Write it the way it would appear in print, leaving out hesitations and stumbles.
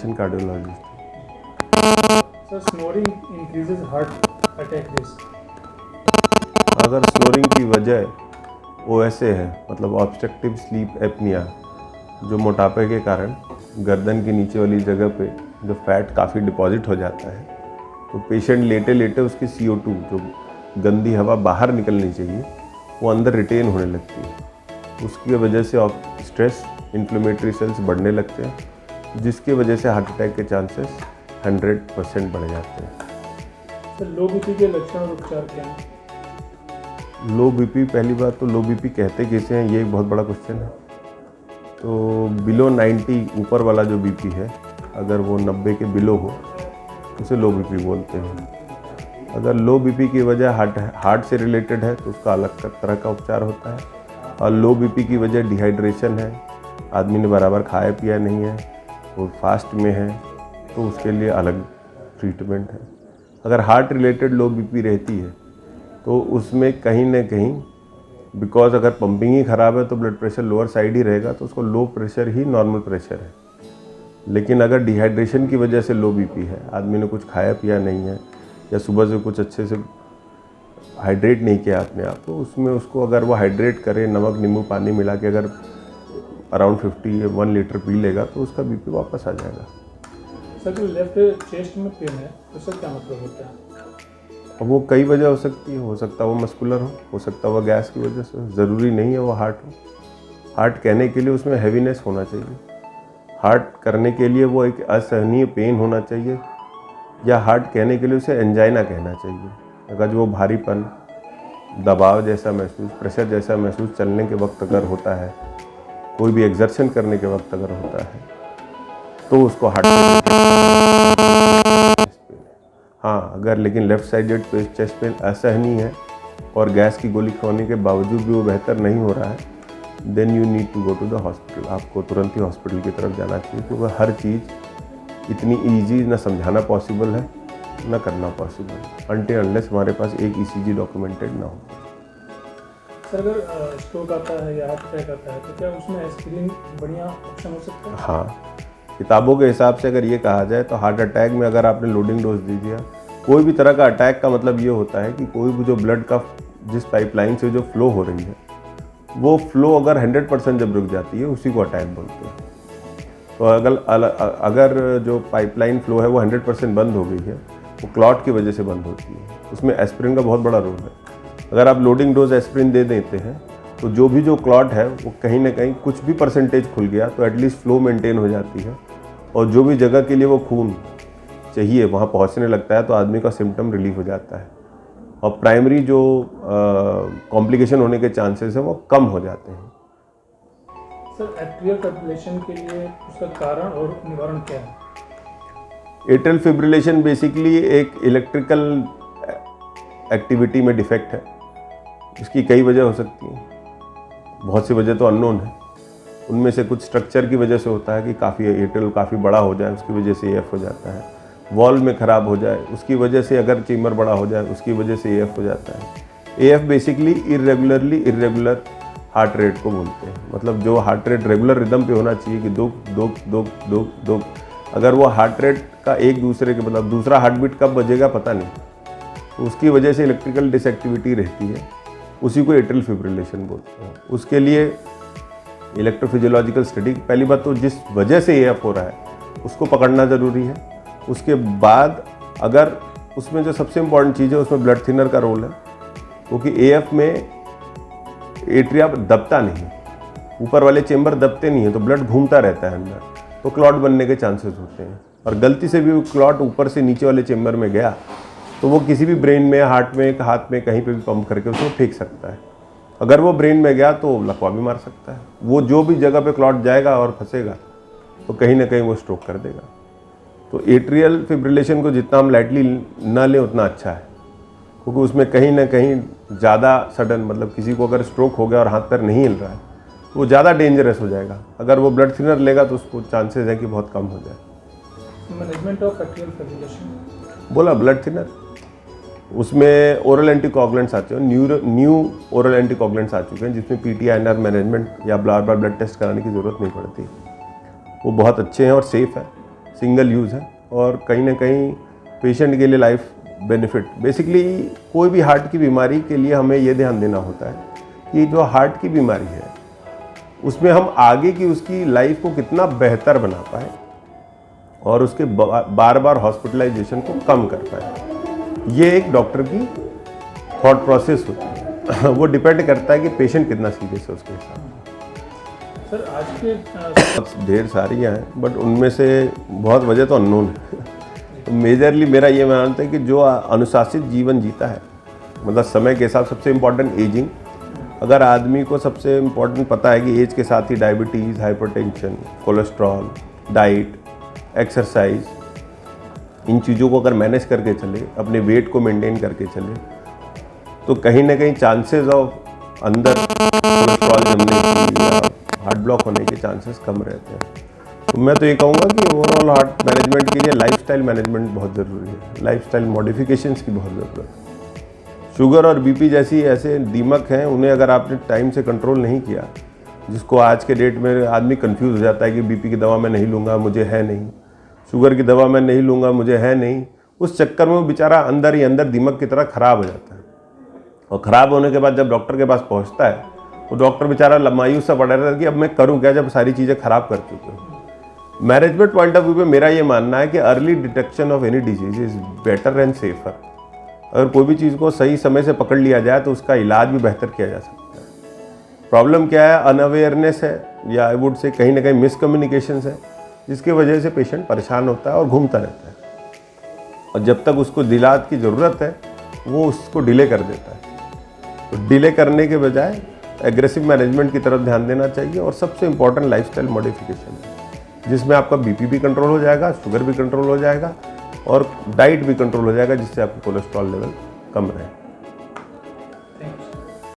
Intervention cardiologist. Sir, snoring increases heart attack risk. अगर snoring की वजह OSA है, मतलब ऑब्स्ट्रक्टिव स्लीप एपनिया, जो मोटापे के कारण गर्दन के नीचे वाली जगह पे जो फैट काफ़ी डिपॉजिट हो जाता है, तो पेशेंट लेटे लेटे उसकी CO2 जो गंदी हवा बाहर निकलनी चाहिए वो अंदर रिटेन होने लगती है। उसकी वजह से स्ट्रेस, इन्फ्लेमेटरी सेल्स बढ़ने लगते हैं, जिसकी वजह से हार्ट अटैक के चांसेस 100% बढ़ जाते हैं। सर, लो बीपी के लक्षण और उपचार क्या हैं? लो बीपी, पहली बात तो लो बीपी कहते कैसे हैं, ये एक बहुत बड़ा क्वेश्चन है। तो बिलो 90 ऊपर वाला जो बीपी है, अगर वो 90 के बिलो हो उसे लो बीपी बोलते हैं। अगर लो बीपी की वजह हार्ट से रिलेटेड है तो उसका अलग तरह का उपचार होता है। और लो बीपी की वजह डिहाइड्रेशन है, आदमी ने बराबर खाया पिया नहीं है, वो फास्ट में है, तो उसके लिए अलग ट्रीटमेंट है। अगर हार्ट रिलेटेड लो बीपी रहती है तो उसमें कहीं ना कहीं, बिकॉज अगर पंपिंग ही ख़राब है तो ब्लड प्रेशर लोअर साइड ही रहेगा, तो उसको लो प्रेशर ही नॉर्मल प्रेशर है। लेकिन अगर डिहाइड्रेशन की वजह से लो बीपी है, आदमी ने कुछ खाया पिया नहीं है या सुबह से कुछ अच्छे से हाइड्रेट नहीं किया अपने आप, तो उसमें उसको अगर वो हाइड्रेट करे, नमक नींबू पानी मिला के अगर अराउंड 50 या 1 लीटर पी लेगा तो उसका बीपी वापस आ जाएगा। सर, जो लेफ्ट चेस्ट में पेन है उसका क्या मतलब होता है? अब वो कई वजह हो सकती है, हो सकता है वो मस्कुलर हो सकता है वो गैस की वजह से, ज़रूरी नहीं है वो हार्ट हो। हार्ट कहने के लिए उसमें हैवीनेस होना चाहिए, हार्ट करने के लिए वो एक असहनीय पेन होना चाहिए, या हार्ट कहने के लिए उसे एंजाइना कहना चाहिए। अगर जो भारीपन, दबाव जैसा महसूस, प्रेशर जैसा महसूस चलने के वक्त अगर होता है, कोई भी एक्सर्शन करने के वक्त अगर होता है, तो उसको हार्ट। हाँ, अगर लेकिन लेफ़्ट साइडेड चेस्ट पेन असहनीय है और गैस की गोली खाने के बावजूद भी वो बेहतर नहीं हो रहा है, then you need to go to the hospital. आपको तुरंत ही हॉस्पिटल की तरफ जाना चाहिए, क्योंकि हर चीज़ इतनी ईजी ना समझाना पॉसिबल है ना करना पॉसिबल है, अनटिल अनलेस हमारे पास एक ECG डॉक्यूमेंटेड ना हो। सर, अगर स्ट्रोक आता है या हार्ट अटैक आता है तो क्या उसमें एस्पिरिन बढ़िया ऑप्शन हो सकता है? हाँ, किताबों के हिसाब से अगर ये कहा जाए तो हार्ट अटैक में अगर आपने लोडिंग डोज दे दिया, कोई भी तरह का अटैक का मतलब ये होता है कि कोई भी जो ब्लड का जिस पाइपलाइन से जो फ्लो हो रही है, वो फ्लो अगर 100% जब रुक जाती है उसी को अटैक बोलते हैं। तो अगर जो पाइपलाइन फ्लो है वो 100% बंद हो गई है, वो क्लॉट की वजह से बंद होती है, उसमें एस्पिरिन का बहुत बड़ा रोल है। अगर आप लोडिंग डोज एस्पिरिन दे देते हैं तो जो भी जो क्लॉट है वो कहीं ना कहीं कुछ भी परसेंटेज खुल गया तो एटलीस्ट फ्लो मेंटेन हो जाती है, और जो भी जगह के लिए वो खून चाहिए वहाँ पहुँचने लगता है, तो आदमी का सिम्टम रिलीफ हो जाता है और प्राइमरी जो कॉम्प्लिकेशन होने के चांसेस हैं वो कम हो जाते हैं। सर, एट्रियल फिब्रिलेशन के लिए उसका कारण और निवारण क्या है? एट्रियल फिब्रिलेशन बेसिकली एक इलेक्ट्रिकल एक्टिविटी में डिफेक्ट है, इसकी कई वजह हो सकती हैं, बहुत सी वजह तो अननोन है। उनमें से कुछ स्ट्रक्चर की वजह से होता है कि काफ़ी एट्रियल काफ़ी बड़ा हो जाए, उसकी वजह से AF हो जाता है। वॉल्व में ख़राब हो जाए, उसकी वजह से अगर चेम्बर बड़ा हो जाए, उसकी वजह से AF हो जाता है। AF basically irregular heart rate को बोलते हैं, मतलब जो हार्ट रेट रेगुलर रिदम पे होना चाहिए कि दो दो दो दो दो, अगर वो हार्ट रेट का एक दूसरे के मतलब दूसरा हार्ट बीट कब बजेगा पता नहीं, तो उसकी वजह से इलेक्ट्रिकल डिसएक्टिविटी रहती है, उसी को एट्रियल फिब्रिलेशन बोलते हैं। उसके लिए इलेक्ट्रोफिजियोलॉजिकल स्टडी, पहली बात तो जिस वजह से AF हो रहा है उसको पकड़ना ज़रूरी है। उसके बाद अगर उसमें जो सबसे इम्पॉर्टेंट चीज़ है उसमें ब्लड थिनर का रोल है, क्योंकि AF में एट्रिया दबता नहीं, ऊपर वाले चेम्बर दबते नहीं है, तो ब्लड घूमता रहता है अंदर, तो क्लॉट बनने के चांसेस होते हैं। और गलती से भी क्लॉट ऊपर से नीचे वाले चेम्बर में गया तो वो किसी भी ब्रेन में, हार्ट में, हाथ में कहीं पे भी पंप करके उसको फेंक सकता है। अगर वो ब्रेन में गया तो लकवा भी मार सकता है। वो जो भी जगह पे क्लॉट जाएगा और फंसेगा तो कहीं ना कहीं वो स्ट्रोक कर देगा। तो एट्रियल फिब्रिलेशन को जितना हम लाइटली ना लें उतना अच्छा है, क्योंकि उसमें कहीं ना कहीं ज़्यादा सडन, मतलब किसी को अगर स्ट्रोक हो गया और हाथ पैर नहीं हिल रहा है तो वो ज़्यादा डेंजरस हो जाएगा। अगर वो ब्लड थिनर लेगा तो उसको चांसेस है कि बहुत कम हो जाए। मैनेजमेंट ऑफ एट्रियल फिब्रिलेशन बोला ब्लड थिनर, उसमें ओरल एंटीकोगुलेंट्स आते हैं, न्यू ओरल एंटीकोगुलेंट्स आ चुके हैं जिसमें PTINR मैनेजमेंट या बार बार ब्लड टेस्ट कराने की ज़रूरत नहीं पड़ती, वो बहुत अच्छे हैं और सेफ़ है। सिंगल यूज़ है और कहीं ना कहीं पेशेंट के लिए लाइफ बेनिफिट। बेसिकली कोई भी हार्ट की बीमारी के लिए हमें ये ध्यान देना होता है कि जो हार्ट की बीमारी है उसमें हम आगे की उसकी लाइफ को कितना बेहतर बना पाए और उसके बार बार हॉस्पिटलाइजेशन को कम कर पाए। ये एक डॉक्टर की थॉट प्रोसेस होती है। वो डिपेंड करता है कि पेशेंट कितना सीरियस है उसके हिसाब से। सर आज के बहुत ढेर सारी हैं बट उनमें से बहुत वजह तो अननोन है। तो मेजरली मेरा ये मानता है कि जो अनुशासित जीवन जीता है, मतलब समय के हिसाब सबसे इम्पोर्टेंट एजिंग। अगर आदमी को सबसे इम्पोर्टेंट पता है कि एज के साथ ही diabetes, hypertension, cholesterol, diet, exercise, इन चीज़ों को अगर मैनेज करके चले, अपने वेट को मेंटेन करके चले, तो कहीं ना कहीं चांसेस ऑफ अंदर कोलेस्ट्रॉल जमने की या हार्ट ब्लॉक होने के चांसेस कम रहते हैं। तो मैं तो ये कहूँगा कि ओवरऑल हार्ट मैनेजमेंट के लिए लाइफस्टाइल मैनेजमेंट बहुत ज़रूरी है, लाइफस्टाइल मॉडिफिकेशंस की बहुत ज़रूरत है। शुगर और बीपी जैसी ऐसे दीमक हैं, उन्हें अगर आपने टाइम से कंट्रोल नहीं किया, जिसको आज के डेट में आदमी कंफ्यूज हो जाता है कि बीपी की दवा मैं नहीं लूँगा, मुझे है नहीं, शुगर की दवा मैं नहीं लूँगा, मुझे है नहीं, उस चक्कर में वो बेचारा अंदर ही अंदर दीमक की तरह ख़राब हो जाता है। और ख़राब होने के बाद जब डॉक्टर के पास पहुँचता है तो डॉक्टर बेचारा मायूस सा पड़ा रहता है कि अब मैं करूँ क्या जब सारी चीज़ें ख़राब कर चुके हूँ। मैनेजमेंट पॉइंट ऑफ व्यू में मेरा ये मानना है कि early detection of any disease is better and safer. अगर कोई भी चीज़ को सही समय से पकड़ लिया जाए तो उसका इलाज भी बेहतर किया जा सकता है। प्रॉब्लम क्या है, अनअवेयरनेस है या आई वुड से कहीं ना कहीं मिसकम्युनिकेशन है, जिसकी वजह से पेशेंट परेशान होता है और घूमता रहता है और जब तक उसको इलाज की ज़रूरत है वो उसको डिले कर देता है। तो डिले करने के बजाय एग्रेसिव मैनेजमेंट की तरफ ध्यान देना चाहिए और सबसे इम्पॉर्टेंट लाइफस्टाइल मॉडिफिकेशन है, जिसमें आपका बीपी भी कंट्रोल हो जाएगा, शुगर भी कंट्रोल हो जाएगा और डाइट भी कंट्रोल हो जाएगा, जिससे आपका कोलेस्ट्रॉल लेवल कम रहे।